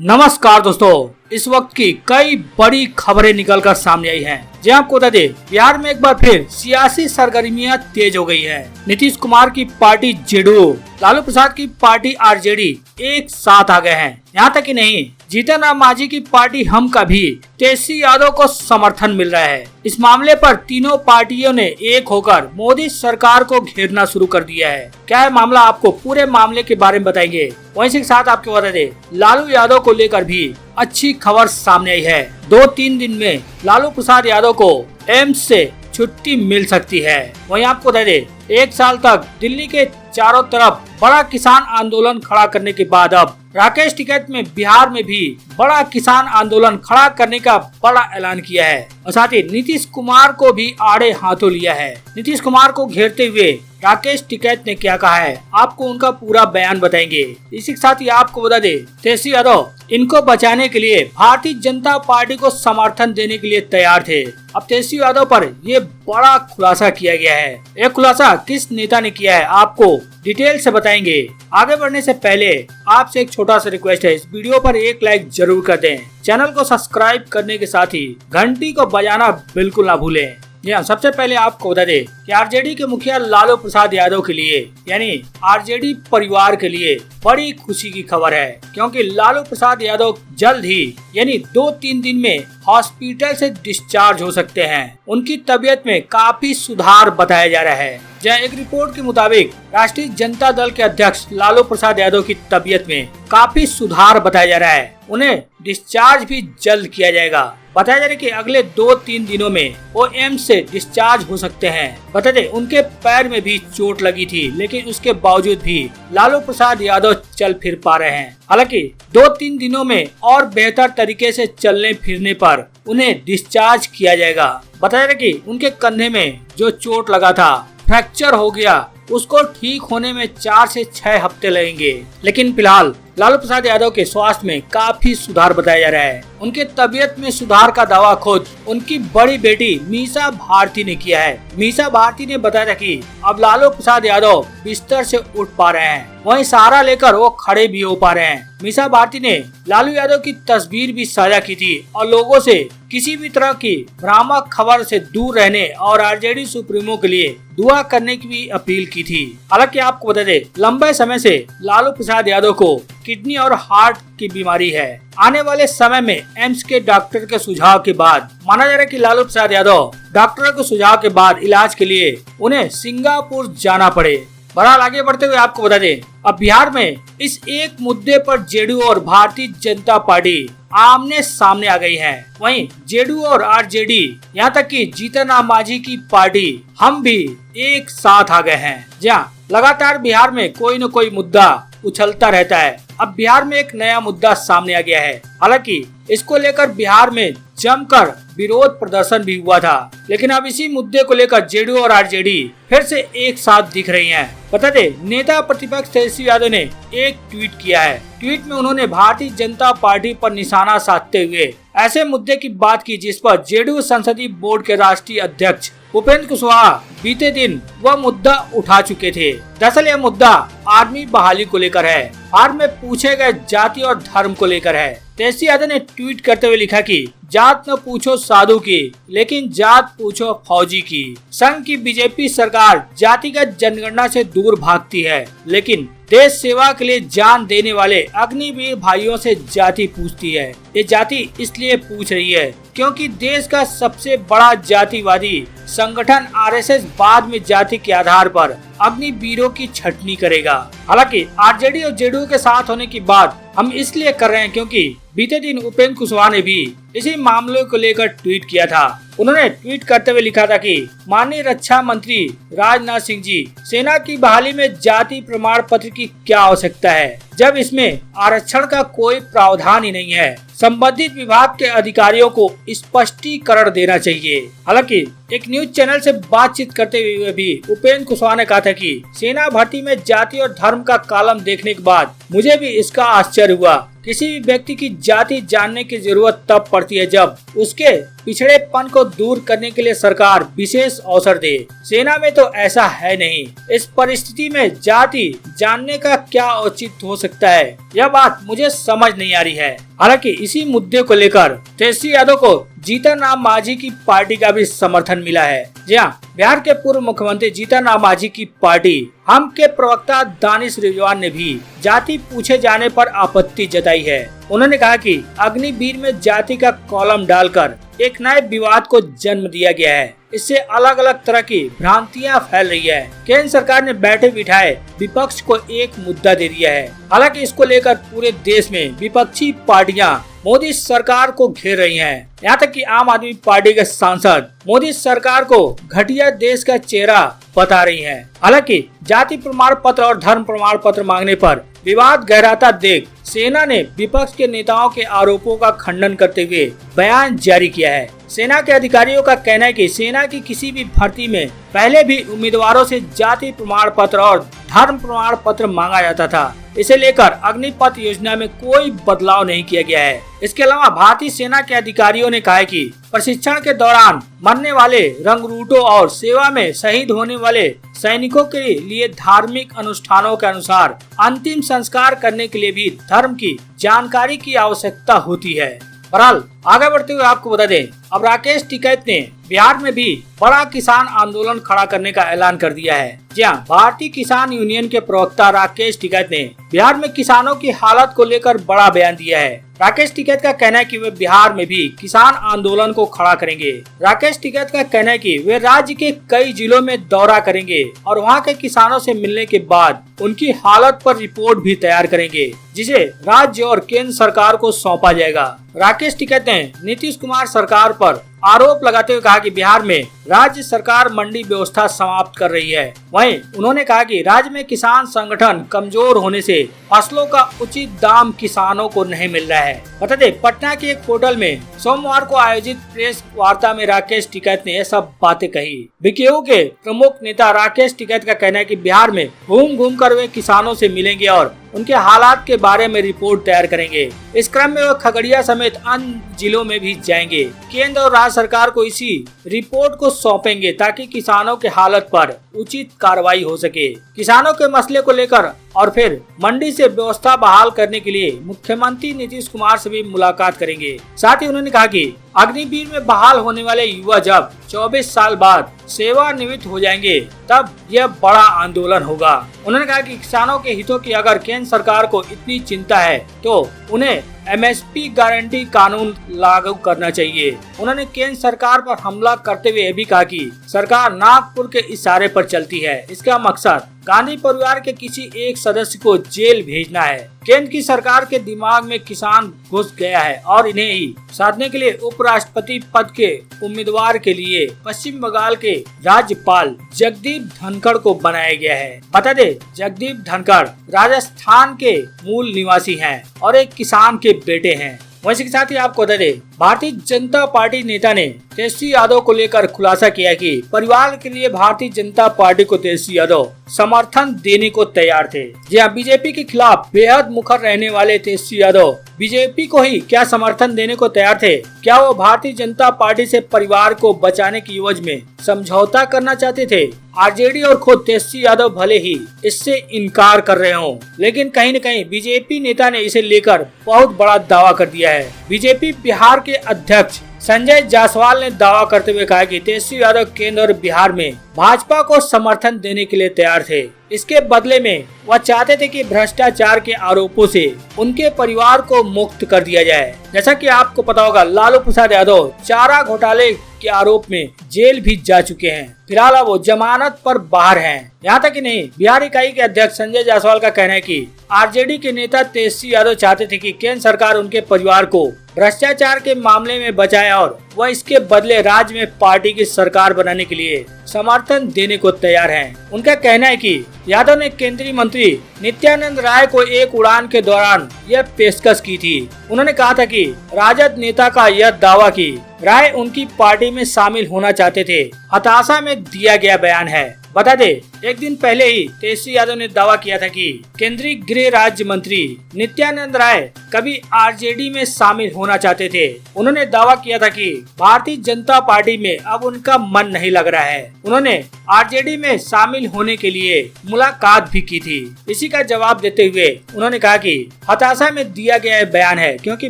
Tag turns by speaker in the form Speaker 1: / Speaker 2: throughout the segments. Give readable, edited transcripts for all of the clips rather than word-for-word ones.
Speaker 1: नमस्कार दोस्तों, इस वक्त की कई बड़ी खबरें निकलकर सामने आई हैं। जी आपको बता दें, बिहार में एक बार फिर सियासी सरगर्मियां तेज हो गई है। नीतीश कुमार की पार्टी जेडीयू, लालू प्रसाद की पार्टी आरजेडी एक साथ आ गए हैं। यहाँ तक ही नहीं, जीतन राम मांझी की पार्टी हम का भी तेजस्वी यादव को समर्थन मिल रहा है। इस मामले पर तीनों पार्टियों ने एक होकर मोदी सरकार को घेरना शुरू कर दिया है। क्या है मामला, आपको पूरे मामले के बारे में बताएंगे। वहीं के साथ आपको बता दें, लालू यादव को लेकर भी अच्छी खबर सामने आई है। 2-3 दिन में लालू प्रसाद यादव को एम्स से छुट्टी मिल सकती है। वहीं आपको बता दें, 1 साल तक दिल्ली के चारों तरफ बड़ा किसान आंदोलन खड़ा करने के बाद अब राकेश टिकैत में बिहार में भी बड़ा किसान आंदोलन खड़ा करने का बड़ा ऐलान किया है और साथ ही नीतीश कुमार को भी आड़े हाथों लिया है। नीतीश कुमार को घेरते हुए राकेश टिकैत ने क्या कहा है, आपको उनका पूरा बयान बताएंगे। इसी के साथ ही आपको बता दें, तेजस्वी यादव इनको बचाने के लिए भारतीय जनता पार्टी को समर्थन देने के लिए तैयार थे। अब तेजस्वी यादव पर ये बड़ा खुलासा किया गया है। ये खुलासा किस नेता ने किया है, आपको डिटेल से बताएंगे। आगे बढ़ने से पहले आपसे एक छोटा सा रिक्वेस्ट है, इस वीडियो पर एक लाइक जरूर कर दें। चैनल को सब्सक्राइब करने के साथ ही घंटी को बजाना बिल्कुल ना भूलें। सबसे पहले आपको बता दें कि आरजेडी के मुखिया लालू प्रसाद यादव के लिए यानी आरजेडी परिवार के लिए बड़ी खुशी की खबर है, क्योंकि लालू प्रसाद यादव जल्द ही यानी 2-3 दिन में हॉस्पिटल से डिस्चार्ज हो सकते हैं। उनकी तबीयत में काफी सुधार बताया जा रहा है। जहाँ एक रिपोर्ट के मुताबिक राष्ट्रीय जनता दल के अध्यक्ष लालू प्रसाद यादव की तबीयत में काफी सुधार बताया जा रहा है। उन्हें डिस्चार्ज भी जल्द किया जाएगा। बताया जा रहा है कि अगले 2-3 दिनों में वो एम्स से डिस्चार्ज हो सकते हैं। बता दें, उनके पैर में भी चोट लगी थी, लेकिन उसके बावजूद भी लालू प्रसाद यादव चल फिर पा रहे हैं। हालांकि 2-3 दिनों में और बेहतर तरीके से चलने फिरने पर उन्हें डिस्चार्ज किया जाएगा। बताया जा रहा है कि उनके कंधे में जो चोट लगा था, फ्रैक्चर हो गया, उसको ठीक होने में 4 से 6 हफ्ते लगेंगे। लेकिन फिलहाल लालू प्रसाद यादव के स्वास्थ्य में काफी सुधार बताया जा रहा है। उनके तबीयत में सुधार का दावा खुद उनकी बड़ी बेटी मीसा भारती ने किया है। मीसा भारती ने बताया था कि अब लालू प्रसाद यादव बिस्तर से उठ पा रहे हैं, वहीं सहारा लेकर वो खड़े भी हो पा रहे हैं। मीसा भारती ने लालू यादव की तस्वीर भी साझा की थी और लोगों से किसी भी तरह की भ्रामक खबर से दूर रहने और आरजेडी सुप्रीमो के लिए दुआ करने की भी अपील की थी। हालांकि आपको बता दें, लंबे समय से लालू प्रसाद यादव को किडनी और हार्ट की बीमारी है। आने वाले समय में एम्स के डॉक्टर के सुझाव के बाद माना जा रहा है कि लालू प्रसाद यादव डॉक्टरों के सुझाव के बाद इलाज के लिए उन्हें सिंगापुर जाना पड़े। बहरहाल आगे बढ़ते हुए आपको बता दें, अब बिहार में इस एक मुद्दे पर जेडीयू और भारतीय जनता पार्टी आमने सामने आ गई है। वहीं जेडीयू और आरजेडी, यहाँ तक कि जीतन राम मांझी की पार्टी हम भी एक साथ आ गए हैं। जहाँ लगातार बिहार में कोई न कोई मुद्दा उछलता रहता है। अब बिहार में एक नया मुद्दा सामने आ गया है। हालांकि इसको लेकर बिहार में जमकर विरोध प्रदर्शन भी हुआ था, लेकिन अब इसी मुद्दे को लेकर जेडीयू और आरजेडी फिर से एक साथ दिख रही हैं। बता दें, नेता प्रतिपक्ष तेजस्वी यादव ने एक ट्वीट किया है। ट्वीट में उन्होंने भारतीय जनता पार्टी पर निशाना साधते हुए ऐसे मुद्दे की बात की जिस पर जेडीयू संसदीय बोर्ड के राष्ट्रीय अध्यक्ष उपेंद्र कुशवाहा बीते दिन वह मुद्दा उठा चुके थे। दरअसल यह मुद्दा आर्मी बहाली को लेकर है, हार में पूछे गए जाति और धर्म को लेकर है। तेजस्वी यादव ने ट्वीट करते हुए लिखा कि जात न पूछो साधु की, लेकिन जात पूछो फौजी की। संघ की बीजेपी सरकार जातिगत जनगणना से दूर भागती है, लेकिन देश सेवा के लिए जान देने वाले अग्निवीर भाइयों से जाति पूछती है। ये जाति इसलिए पूछ रही है क्योंकि देश का सबसे बड़ा जातिवादी संगठन आरएसएस बाद में जाति के आधार पर अग्निवीरों की छटनी करेगा। हालांकि आरजेडी और जेडीयू के साथ होने की बात हम इसलिए कर रहे हैं क्योंकि बीते दिन उपेंद्र कुशवाहा ने भी इसी मामले को लेकर ट्वीट किया था। उन्होंने ट्वीट करते हुए लिखा था कि माननीय रक्षा मंत्री राजनाथ सिंह जी, सेना की बहाली में जाति प्रमाण पत्र की क्या आवश्यकता है जब इसमें आरक्षण का कोई प्रावधान ही नहीं है। संबंधित विभाग के अधिकारियों को स्पष्टीकरण देना चाहिए। हालांकि एक न्यूज चैनल से बातचीत करते हुए भी उपेंद्र कुशवाहा ने कहा था कि सेना भर्ती में जाति और धर्म का कॉलम देखने के बाद मुझे भी इसका आश्चर्य हुआ। किसी भी व्यक्ति की जाति जानने की जरूरत तब पड़ती है जब उसके पिछड़ेपन को दूर करने के लिए सरकार विशेष अवसर दे। सेना में तो ऐसा है नहीं। इस परिस्थिति में जाति जानने का क्या औचित्य हो सकता आवश्यकता है, यह बात मुझे समझ नहीं आ रही है। हालांकि इसी मुद्दे को लेकर तेजस्वी यादव को जीतन राम मांझी की पार्टी का भी समर्थन मिला है। जी हाँ, बिहार के पूर्व मुख्यमंत्री जीतन राम मांझी की पार्टी हम के प्रवक्ता दानिश रिजवान ने भी जाति पूछे जाने पर आपत्ति जताई है। उन्होंने कहा कि अग्निवीर में जाति का कॉलम डालकर एक नए विवाद को जन्म दिया गया है। इससे अलग अलग तरह की भ्रांतियां फैल रही है। केंद्र सरकार ने बैठे बिठाए विपक्ष को एक मुद्दा दे दिया है। हालांकि इसको लेकर पूरे देश में विपक्षी पार्टियां मोदी सरकार को घेर रही हैं। यहाँ तक कि आम आदमी पार्टी के सांसद मोदी सरकार को घटिया देश का चेहरा बता रही हैं। हालांकि जाति प्रमाण पत्र और धर्म प्रमाण पत्र मांगने पर विवाद गहराता देख सेना ने विपक्ष के नेताओं के आरोपों का खंडन करते हुए बयान जारी किया है। सेना के अधिकारियों का कहना है कि सेना की किसी भी भर्ती में पहले भी उम्मीदवारों से जाति प्रमाण पत्र और धर्म प्रमाण पत्र मांगा जाता था। इसे लेकर अग्निपथ योजना में कोई बदलाव नहीं किया गया है। इसके अलावा भारतीय सेना के अधिकारियों ने कहा है कि प्रशिक्षण के दौरान मरने वाले रंगरूटों और सेवा में शहीद होने वाले सैनिकों के लिए धार्मिक अनुष्ठानों के अनुसार अंतिम संस्कार करने के लिए भी धर्म की जानकारी की आवश्यकता होती है। बहरहाल आगे बढ़ते हुए आपको बता दें, अब राकेश टिकैत ने बिहार में भी बड़ा किसान आंदोलन खड़ा करने का ऐलान कर दिया है। जी हाँ, भारतीय किसान यूनियन के प्रवक्ता राकेश टिकैत ने बिहार में किसानों की हालत को लेकर बड़ा बयान दिया है। राकेश टिकैत का कहना है कि वे बिहार में भी किसान आंदोलन को खड़ा करेंगे। राकेश टिकैत का कहना है कि वे राज्य के कई जिलों में दौरा करेंगे और वहां के किसानों से मिलने के बाद उनकी हालत पर रिपोर्ट भी तैयार करेंगे, जिसे राज्य और केंद्र सरकार को सौंपा जाएगा। राकेश टिकैत ने नीतीश कुमार सरकार पर आरोप लगाते हुए कहा कि बिहार में राज्य सरकार मंडी व्यवस्था समाप्त कर रही है। वहीं उन्होंने कहा कि राज्य में किसान संगठन कमजोर होने से फसलों का उचित दाम किसानों को नहीं मिल रहा है। बता दें, पटना के एक होटल में सोमवार को आयोजित प्रेस वार्ता में राकेश टिकैत ने यह सब बातें कही। बीकेयू के प्रमुख नेता राकेश टिकैत का कहना है कि बिहार में घूम घूम कर वे किसानों से मिलेंगे और उनके हालात के बारे में रिपोर्ट तैयार करेंगे। इस क्रम में वो खगड़िया समेत अन्य जिलों में भी जाएंगे। केंद्र और राज्य सरकार को इसी रिपोर्ट को सौंपेंगे ताकि किसानों के हालत पर उचित कार्रवाई हो सके। किसानों के मसले को लेकर और फिर मंडी से व्यवस्था बहाल करने के लिए मुख्यमंत्री नीतीश कुमार से भी मुलाकात करेंगे। साथ ही उन्होंने कहा कि अग्निवीर में बहाल होने वाले युवा जब 24 साल बाद सेवानिवृत्त हो जाएंगे तब यह बड़ा आंदोलन होगा। उन्होंने कहा कि किसानों के हितों की अगर केंद्र सरकार को इतनी चिंता है तो उन्हें एमएसपी गारंटी कानून लागू करना चाहिए। उन्होंने केंद्र सरकार पर हमला करते हुए यह भी कहा कि सरकार नागपुर के इशारे पर चलती है। इसका मकसद गांधी परिवार के किसी एक सदस्य को जेल भेजना है। केंद्र की सरकार के दिमाग में किसान घुस गया है और इन्हें ही साधने के लिए उपराष्ट्रपति पद के उम्मीदवार के लिए पश्चिम बंगाल के राज्यपाल जगदीप धनखड़ को बनाया गया है। बता दे, जगदीप धनखड़ राजस्थान के मूल निवासी हैं और एक किसान के बेटे हैं। वैसे के साथ ही आपको बता दें, भारतीय जनता पार्टी नेता ने तेजस्वी यादव को लेकर खुलासा किया कि परिवार के लिए भारतीय जनता पार्टी को तेजस्वी यादव समर्थन देने को तैयार थे। जी हाँ, बीजेपी के खिलाफ बेहद मुखर रहने वाले तेजस्वी यादव बीजेपी को ही क्या समर्थन देने को तैयार थे? क्या वो भारतीय जनता पार्टी से परिवार को बचाने की एवज में समझौता करना चाहते थे? आरजेडी और खुद तेजस्वी यादव भले ही इससे इनकार कर रहे हों, लेकिन कहीं न कहीं बीजेपी नेता ने इसे लेकर बहुत बड़ा दावा कर दिया है। बीजेपी बिहार के अध्यक्ष संजय जायसवाल ने दावा करते हुए कहा कि तेजस्वी यादव केंद्र और बिहार में भाजपा को समर्थन देने के लिए तैयार थे। इसके बदले में वह चाहते थे कि भ्रष्टाचार के आरोपों से उनके परिवार को मुक्त कर दिया जाए। जैसा कि आपको पता होगा, लालू प्रसाद यादव चारा घोटाले के आरोप में जेल भी जा चुके हैं। फिलहाल वो जमानत पर बाहर हैं। यहाँ तक ही नहीं, बिहार इकाई के अध्यक्ष संजय जायसवाल का कहना है कि आरजेडी के नेता तेजस्वी यादव चाहते थे कि केंद्र सरकार उनके परिवार को भ्रष्टाचार के मामले में बचाए और वह इसके बदले राज्य में पार्टी की सरकार बनाने के लिए समर्थन देने को तैयार हैं। उनका कहना है कि यादव ने केंद्रीय मंत्री नित्यानंद राय को एक उड़ान के दौरान यह पेशकश की थी। उन्होंने कहा था कि राजद नेता का यह दावा कि राय उनकी पार्टी में शामिल होना चाहते थे, हताशा में दिया गया बयान है। बता दे, एक दिन पहले ही तेजस्वी यादव ने दावा किया था कि केंद्रीय गृह राज्य मंत्री नित्यानंद राय कभी आरजेडी में शामिल होना चाहते थे। उन्होंने दावा किया था कि भारतीय जनता पार्टी में अब उनका मन नहीं लग रहा है। उन्होंने आरजेडी में शामिल होने के लिए मुलाकात भी की थी। इसी का जवाब देते हुए उन्होंने कहा कि हताशा में दिया गया बयान है, क्योंकि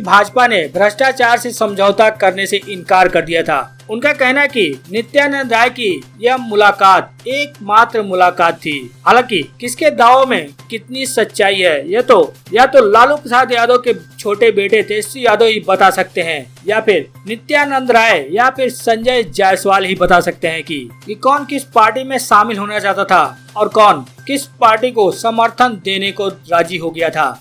Speaker 1: भाजपा ने भ्रष्टाचार से समझौता करने से इनकार कर दिया था। उनका कहना है कि नित्यानंद राय की यह मुलाकात एकमात्र मुलाकात थी। हालांकि किसके दावों में कितनी सच्चाई है यह तो लालू प्रसाद यादव के छोटे बेटे तेजस्वी यादव ही बता सकते हैं, या फिर नित्यानंद राय या फिर संजय जायसवाल ही बता सकते हैं कि कौन किस पार्टी में शामिल होना चाहता था और कौन किस पार्टी को समर्थन देने को राजी हो गया था।